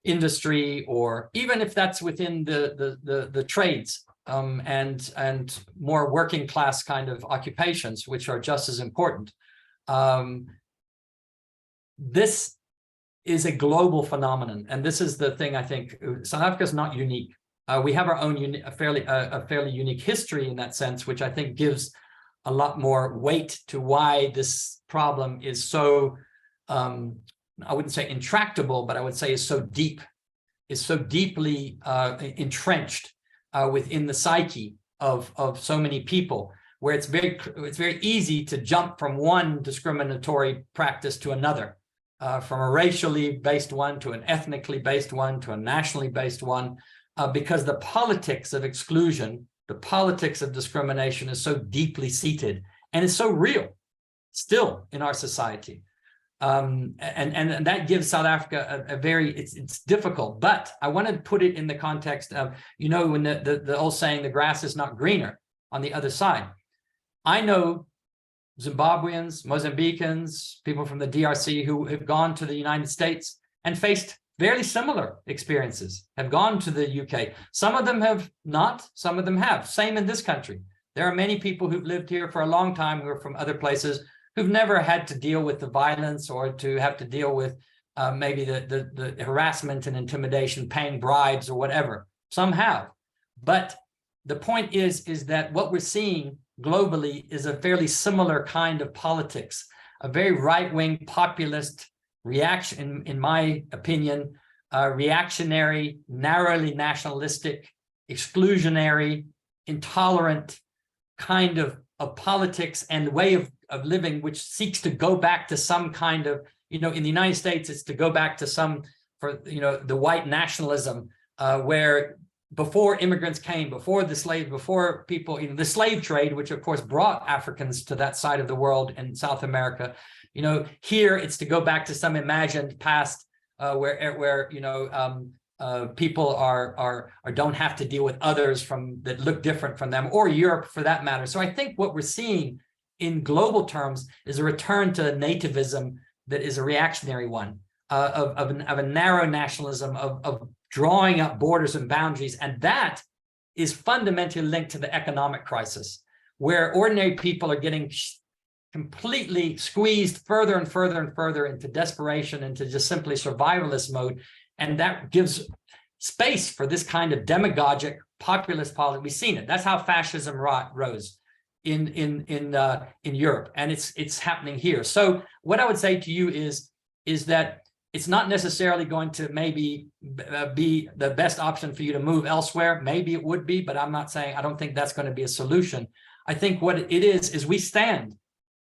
industry, or even if that's within the trades and more working class kind of occupations, which are just as important. This is a global phenomenon, and this is the thing. I think South Africa is not unique. We have our own a fairly unique history in that sense, which I think gives a lot more weight to why this problem is so, I wouldn't say intractable, but I would say is so deeply entrenched within the psyche of so many people, where it's very easy to jump from one discriminatory practice to another, from a racially based one to an ethnically based one to a nationally based one, because the politics of exclusion, the politics of discrimination is so deeply seated and is so real still in our society. And that gives South Africa a very, it's difficult, but I want to put it in the context of, when the old saying, the grass is not greener on the other side. I know Zimbabweans, Mozambicans, people from the DRC who have gone to the United States and faced very similar experiences, have gone to the UK. Some of them have not, some of them have. Same in this country. There are many people who've lived here for a long time who are from other places who've never had to deal with the violence, or to have to deal with maybe the harassment and intimidation, paying bribes or whatever. Some have. But the point is that what we're seeing globally is a fairly similar kind of politics, a very right-wing populist reaction, in my opinion, reactionary, narrowly nationalistic, exclusionary, intolerant kind of politics and way of living, which seeks to go back to some kind of, in the United States, it's to go back to some, the white nationalism, where before immigrants came, before people, the slave trade, which of course brought Africans to that side of the world in South America, here it's to go back to some imagined past where people don't have to deal with others that look different from them, or Europe for that matter. So I think what we're seeing in global terms is a return to nativism that is a reactionary one, of a narrow nationalism, of drawing up borders and boundaries, and that is fundamentally linked to the economic crisis, where ordinary people are getting completely squeezed further and further and further into desperation, into just simply survivalist mode. And that gives space for this kind of demagogic populist politics. We've seen it. That's how fascism rose in Europe, and it's happening here. So what I would say to you is that it's not necessarily going to maybe be the best option for you to move elsewhere. Maybe it would be, but I'm not saying, I don't think that's going to be a solution. I think what it is we stand,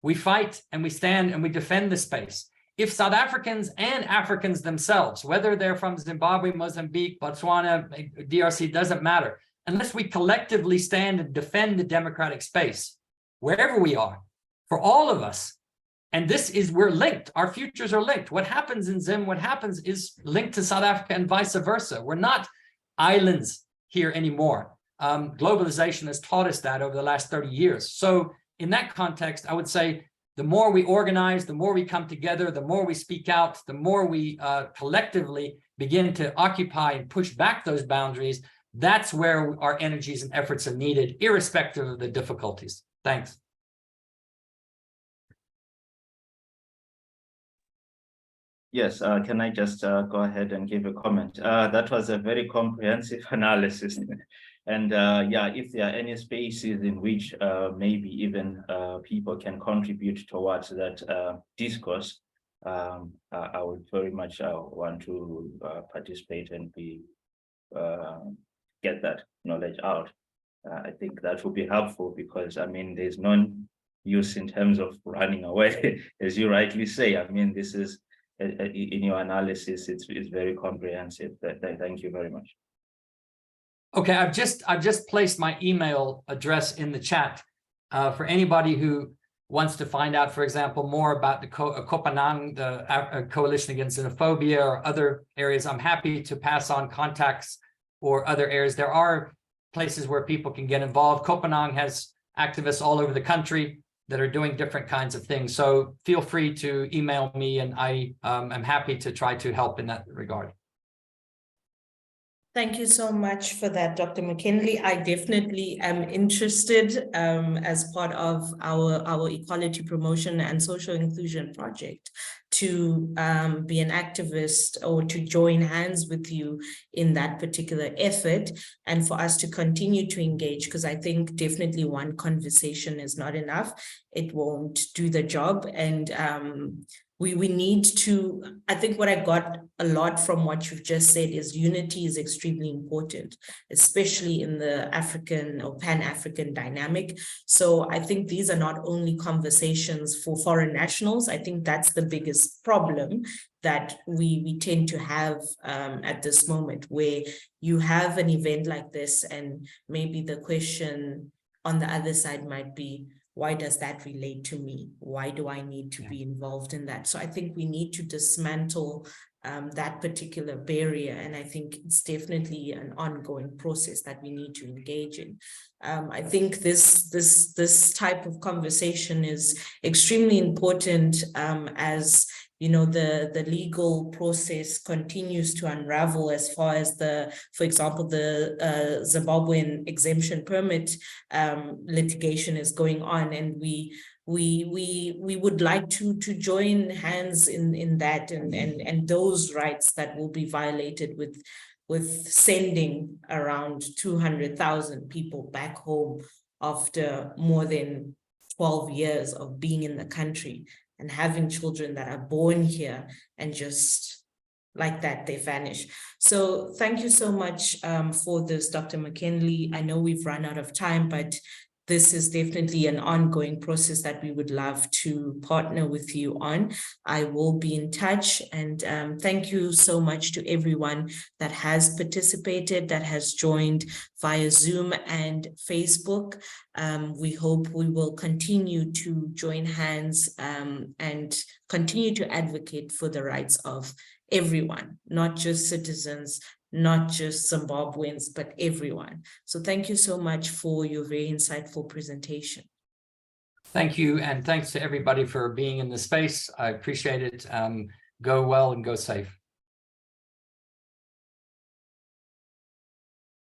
we fight, and we stand and we defend the space. If South Africans and Africans themselves, whether they're from Zimbabwe, Mozambique, Botswana, DRC, doesn't matter, unless we collectively stand and defend the democratic space, wherever we are, for all of us. And we're linked. Our futures are linked. What happens in Zim, what happens is linked to South Africa and vice versa. We're not islands here anymore. Globalization has taught us that over the last 30 years. So in that context, I would say the more we organize, the more we come together, the more we speak out, the more we collectively begin to occupy and push back those boundaries, that's where our energies and efforts are needed, irrespective of the difficulties. Thanks. Yes, can I just go ahead and give a comment? That was a very comprehensive analysis. And yeah, if there are any spaces in which maybe even people can contribute towards that discourse, I would very much want to participate and get that knowledge out. I think that would be helpful, because I mean, there's no use in terms of running away, as you rightly say. I mean, this is in your analysis, it's very comprehensive. Thank you very much. Okay, I've just placed my email address in the chat for anybody who wants to find out, for example, more about the Kopanang, the Coalition Against Xenophobia, or other areas. I'm happy to pass on contacts or other areas. There are places where people can get involved. Kopanang has activists all over the country that are doing different kinds of things. So feel free to email me, and I am happy to try to help in that regard. Thank you so much for that, Dr. McKinley. I definitely am interested as part of our equality promotion and social inclusion project to be an activist or to join hands with you in that particular effort, and for us to continue to engage, because I think definitely one conversation is not enough. It won't do the job. And we need to, I think what I got a lot from what you've just said is unity is extremely important, especially in the African or Pan-African dynamic. So I think these are not only conversations for foreign nationals. I think that's the biggest problem that we tend to have at this moment, where you have an event like this, and maybe the question on the other side might be, why does that relate to me? Why do I need to be involved in that? So I think we need to dismantle that particular barrier. And I think it's definitely an ongoing process that we need to engage in. I think this type of conversation is extremely important as you know, the legal process continues to unravel as far as for example, the Zimbabwean exemption permit litigation is going on, and we would like to join hands in that, and those rights that will be violated with sending around 200,000 people back home after more than 12 years of being in the country, and having children that are born here and just like that, they vanish. So thank you so much for this, Dr. McKinley. I know we've run out of time, but this is definitely an ongoing process that we would love to partner with you on. I will be in touch, and thank you so much to everyone that has participated, that has joined via Zoom and Facebook. We hope we will continue to join hands and continue to advocate for the rights of everyone, not just citizens, not just Zimbabweans, but everyone. So thank you so much for your very insightful presentation. Thank you, and thanks to everybody for being in the space. I appreciate it. Go well and go safe.